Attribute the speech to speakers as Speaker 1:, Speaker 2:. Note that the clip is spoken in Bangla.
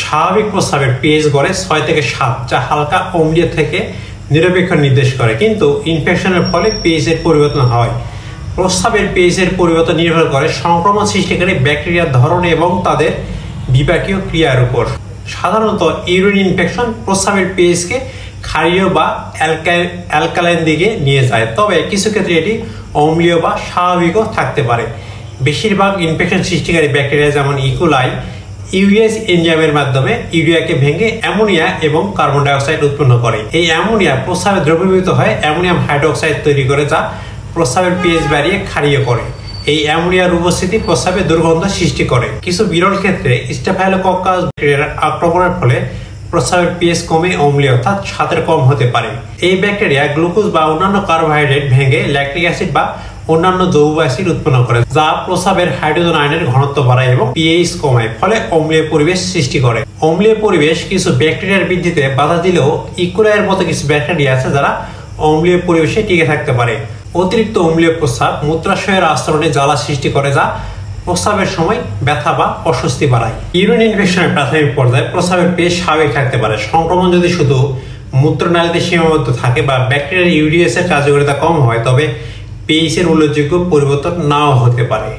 Speaker 1: স্বাভাবিক প্রস্রাবের পিএইচ গড়ে 6 থেকে 7, যা হালকা অম্লীয় থেকে নিরপেক্ষ নির্দেশ করে, কিন্তু ইনফেকশনের ফলে পিএইচ এর পরিবর্তন হয়। প্রস্রাবের পিএইচ এর পরিবর্তন নির্ভর করে সংক্রমণ সৃষ্টিকারী ব্যাকটেরিয়ার ধরন এবং তাদের বিপাকীয় ক্রিয়ার উপর। সাধারণত ইউরিন ইনফেকশন প্রস্রাবের পিএইচকে ক্ষারীয় বা অ্যালকালাইন দিকে নিয়ে যায়, তবে কিছু ক্ষেত্রে এটি অম্লীয় বা স্বাভাবিকও থাকতে পারে। বেশিরভাগ ইনফেকশন সৃষ্টিকারী ব্যাকটেরিয়া যেমন ইকোলাই ইউএস এনজাইমের মাধ্যমে ইউরিয়াকে ভেঙে অ্যামোনিয়া এবং কার্বন ডাই অক্সাইড উৎপন্ন করে। এই অ্যামোনিয়া প্রস্রাবে দ্রবীভূত হয়ে অ্যামোনিয়াম হাইড্রোক্সাইড তৈরি করে, যা প্রস্রাবের পিএইচ বাড়িয়ে ক্ষারীয় করে। এই অ্যামোনিয়ার উপস্থিতি প্রস্রাবে দুর্গন্ধ সৃষ্টি করে। কিছু বিরল ক্ষেত্রে স্টেফাইলোকক্কাস ব্যাকটেরিয়ার আক্রমণের ফলে প্রস্রাবের পিএইচ কমে অম্লীয় অর্থাৎ 7 কম হতে পারে। এই ব্যাকটেরিয়া গ্লুকোজ বা অন্যান্য কার্বোহাইড্রেট ভেঙে ল্যাকটিক অ্যাসিড বা অন্যান্য জৈব অ্যাসিড উৎপন্ন করে, যা প্রস্রাবের হাইড্রোজেন আয়নের ঘনত্ব বাড়ায় এবং পিএইচ কমায়, ফলে অম্লীয় পরিবেশ সৃষ্টি করে। অম্লীয় পরিবেশ কিছু ব্যাকটেরিয়ার বৃদ্ধিতে বাধা দিলেও ইকোলাইয়ের মতো কিছু ব্যাকটেরিয়া আছে যারা অম্লীয় পরিবেশে টিকে থাকতে পারে। অতিরিক্ত অম্লীয় প্রস্রাব মূত্রাশয়ের আস্তরণে জ্বালা সৃষ্টি করে, যা প্রস্রাবের সময় ব্যথা বা অস্বস্তি বাড়ায়। ইউরিন ইনফেকশনের প্রাথমিক পর্যায়ে প্রস্রাবের পিএইচ স্বাভাবিক থাকতে পারে। সংক্রমণ যদি শুধু মূত্রনালীতে সীমাবদ্ধ থাকে বা ব্যাকটেরিয়ার ইউরিএস এর কার্যকারিতা কম হয়, তবে পিএইচ এর উল্লেখযোগ্য পরিবর্তন নাও হতে পারে।